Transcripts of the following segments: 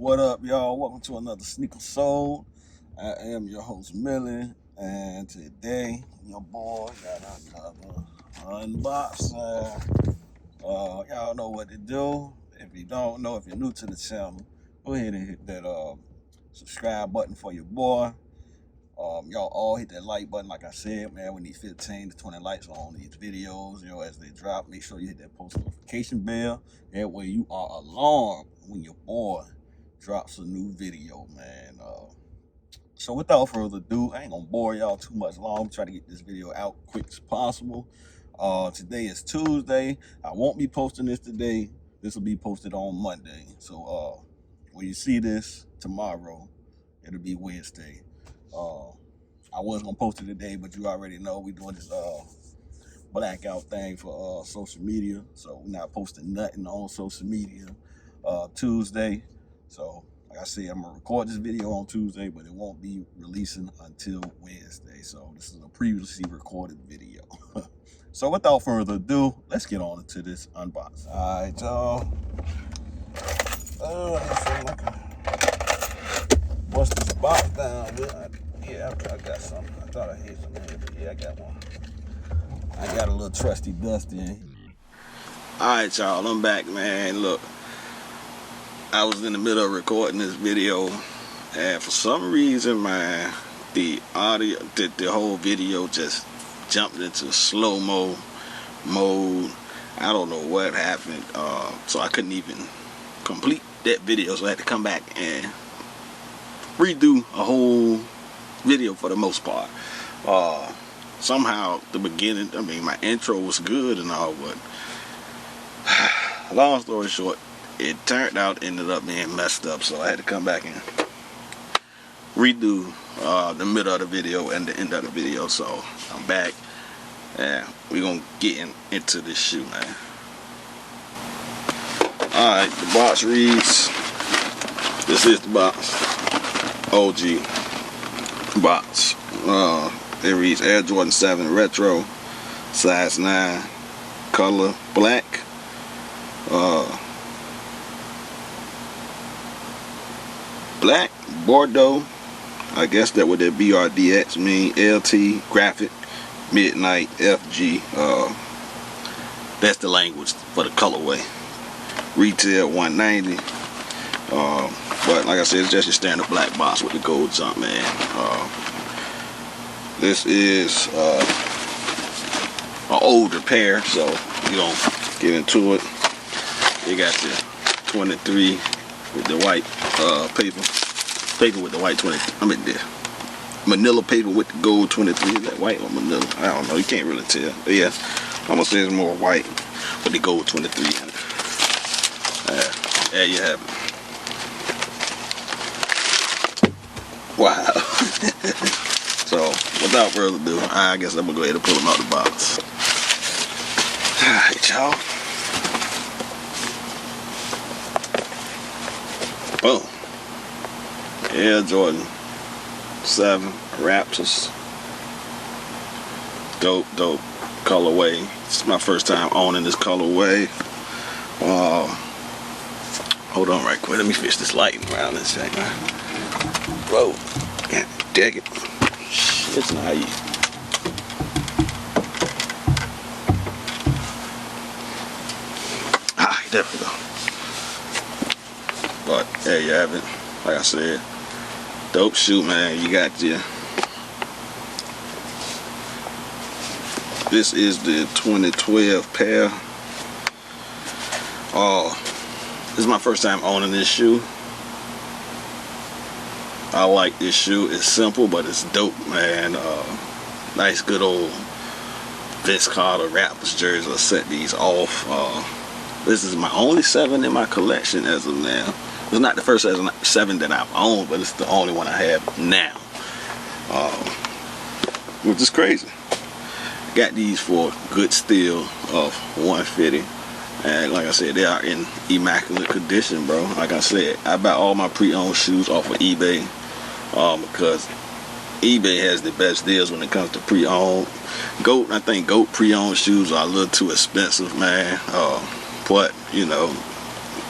What up, y'all? Welcome to another Sneaker Soul. I am your host, Millie, and today, your boy got another unboxing. Y'all know what to do. If you don't know, if you're new to the channel, go ahead and hit that subscribe button for your boy. Y'all all hit that like button. Like I said, man, we need 15 to 20 likes on these videos, as they drop. Make sure you hit that post notification bell. That way you are alarmed when your boy drops a new video, man. So without further ado, I ain't gonna bore y'all too much long. Try to get this video out quick as possible. Today is Tuesday. I won't be posting this today. This will be posted on Monday. So when you see this tomorrow, it'll be Wednesday. I was gonna post it today, but you already know we doing this blackout thing for social media, so we're not posting nothing on social media Tuesday. So like I said, I'm gonna record this video on Tuesday, but it won't be releasing until Wednesday. So this is a previously recorded video. So without further ado, let's get on into this unboxing. All right, y'all. What's this box down with? Yeah, I got something. I thought I had something here, but yeah, I got one. I got a little trusty dusty in here. Alright, y'all, I'm back, man. Look, I was in the middle of recording this video, and for some reason, man, the audio, the whole video just jumped into slow-mo mode. I don't know what happened, so I couldn't even complete that video, so I had to come back and redo a whole video for the most part. Somehow the beginning, my intro was good and all, but long story short, it ended up being messed up, so I had to come back and redo the middle of the video and the end of the video. So I'm back and we're gonna get into this shoe, man. Alright, the box reads, this is the box, OG box. It reads Air Jordan 7 Retro, size 9, color black. Black, Bordeaux, I guess that would that BRDX mean, LT, graphic, midnight, FG. That's the language for the colorway. Retail $190. But like I said, it's just your standard black box with the gold jump, man. This is an older pair, so we're gonna get into it. You got the 23 with the white paper with the white 20. The manila paper with the gold 23. Is that white or manila? I don't know. You can't really tell. But yeah, I'm gonna say it's more white with the gold 23 in it. There you have it. Wow. So, without further ado, I guess I'm gonna go ahead and pull them out the box. Alright, y'all. Boom. Air Jordan 7 Raptors. Dope colorway. It's my first time owning this colorway. Hold on right quick. Let me fix this lighting around this thing. Whoa. Can't dig it. It's not easy. There we go. But there you have it. Like I said, dope shoe, man. You got your. This is the 2012 pair. This is my first time owning this shoe. I like this shoe. It's simple, but it's dope, man. Nice, good old Vince Carter Raptors jersey. I set these off. This is my only 7 in my collection as of now. It's not the first 7 that I've owned, but it's the only one I have now. Which is crazy. Got these for a good steal of $150. And like I said, they are in immaculate condition, bro. Like I said, I buy all my pre-owned shoes off of eBay. Because eBay has the best deals when it comes to pre-owned. I think GOAT pre-owned shoes are a little too expensive, man. But you know,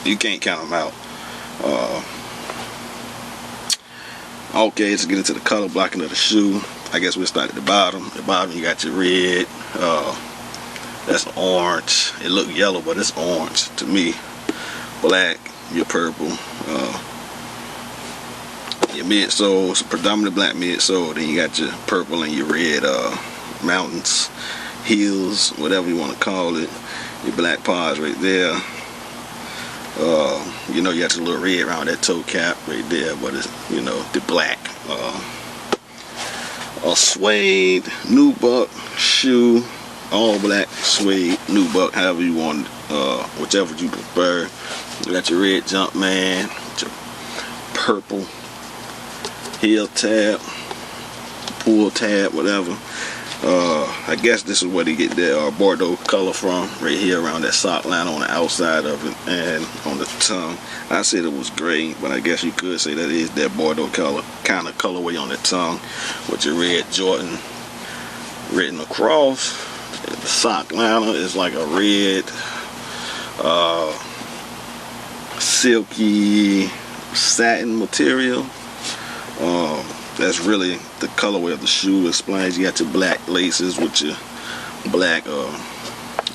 you can't count them out. Okay, let's get into the color blocking of the shoe. I guess we'll start at the bottom. At the bottom, you got your red. That's orange. It looked yellow, but it's orange to me. Black, your purple. Your midsole, it's a predominantly black midsole. Then you got your purple and your red mountains, heels, whatever you want to call it. Your black paws right there. You know, you got your little red around that toe cap right there, but it's, you know, the black. A suede nubuck shoe, all black suede nubuck, however you want, whichever you prefer. You got your red Jumpman, your purple heel tab, pull tab, whatever. I guess this is where they get their Bordeaux color from, right here around that sock line on the outside of it and on the tongue. I said it was gray, but I guess you could say that is that Bordeaux color, kind of colorway on the tongue, with your red Jordan written across. The sock liner is like a red, silky satin material. That's really the colorway of the shoe. Explains you got your black laces with your black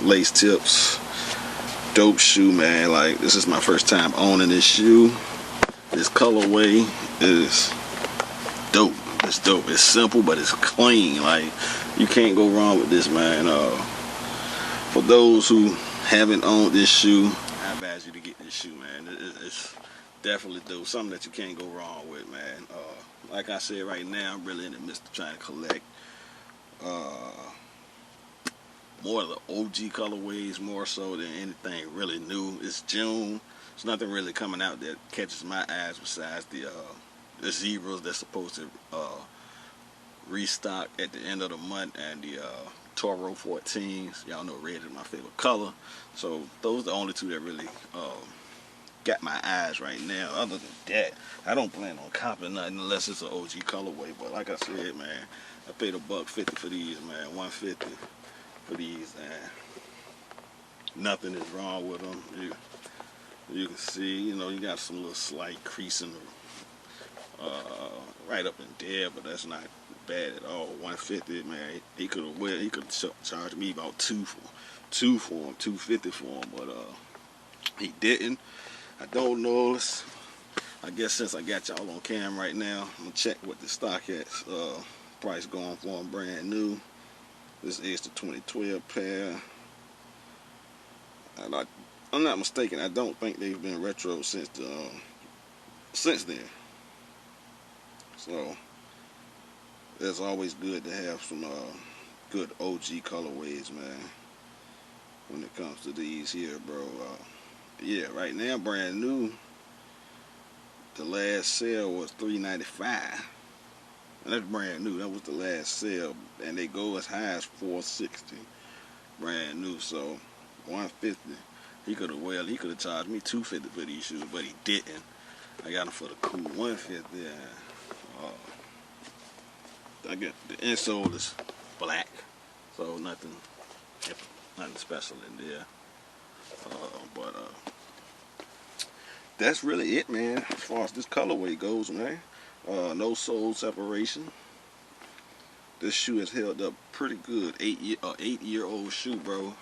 lace tips. Dope shoe, man. Like, this is my first time owning this shoe. This colorway is dope. It's dope. It's simple, but it's clean. Like, you can't go wrong with this, man. For those who haven't owned this shoe, I advise you to get this shoe, man. It's definitely dope. Something that you can't go wrong with, man. Like I said, right now, I'm really in the midst of trying to collect more of the OG colorways, more so than anything really new. It's June. There's nothing really coming out that catches my eyes besides the zebras that's supposed to restock at the end of the month, and the Toro 14s. Y'all know red is my favorite color. So those are the only two that really got my eyes right now. Other than that, I don't plan on copping nothing unless it's an OG colorway. But like I said, man, I paid $150 for these, man. $150 for these, and nothing is wrong with them. You can see, you know, you got some little slight crease in the, right up in there, but that's not bad at all. $150, man. He could have charged me about $250 for him, but he didn't. I don't know. I guess since I got y'all on cam right now, I'm gonna check what the StockX price going for them brand new. This is the 2012 pair, and I'm not mistaken, I don't think they've been retro since then. So it's always good to have some good OG colorways, man, when it comes to these here, bro. Yeah, right now, brand new. The last sale was $395. And that's brand new. That was the last sale, and they go as high as $460. Brand new, so $150. He could have charged me $250 for these shoes, but he didn't. I got them for the cool $150. I get the insole is black, so nothing special in there. But that's really it, man, as far as this colorway goes, man. No sole separation. This shoe has held up pretty good. 8-year-old shoe, bro.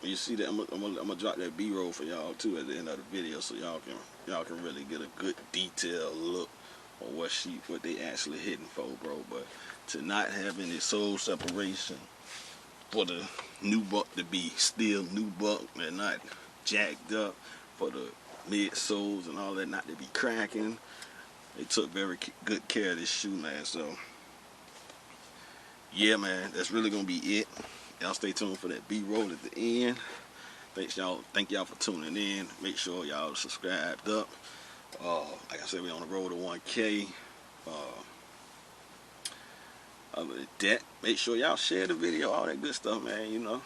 You see that? I'm gonna drop that B-roll for y'all too at the end of the video, so y'all can really get a good detailed look on what they actually hitting for, bro. But to not have any sole separation, for the nubuck to be still nubuck and not jacked up, for the midsoles and all that not to be cracking, they took very good care of this shoe, man. So yeah, man, that's really gonna be it. Y'all stay tuned for that B-roll at the end. Thank y'all for tuning in. Make sure y'all subscribed up. Like I said, we on the road to 1K. Other than that, make sure y'all share the video, all that good stuff, man. You know,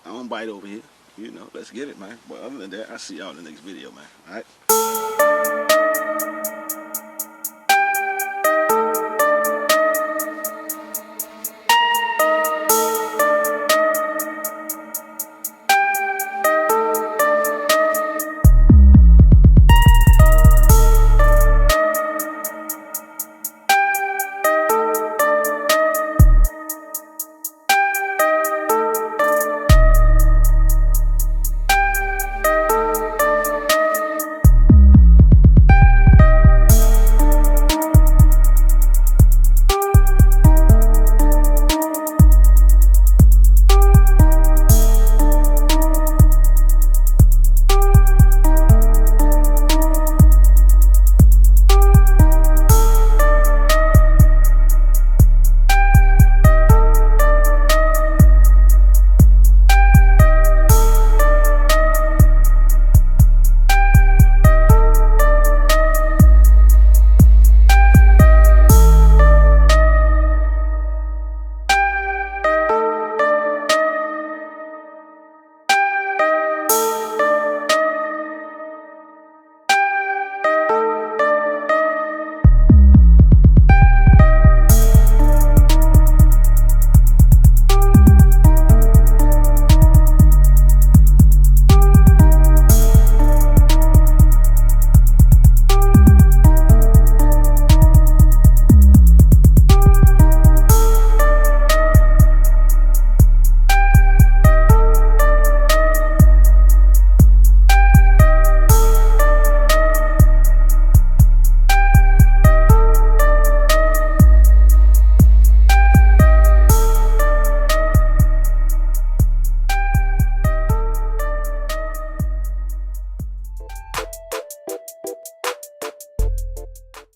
I don't bite over here. You know, let's get it, man. But other than that, I'll see y'all in the next video, man. All right.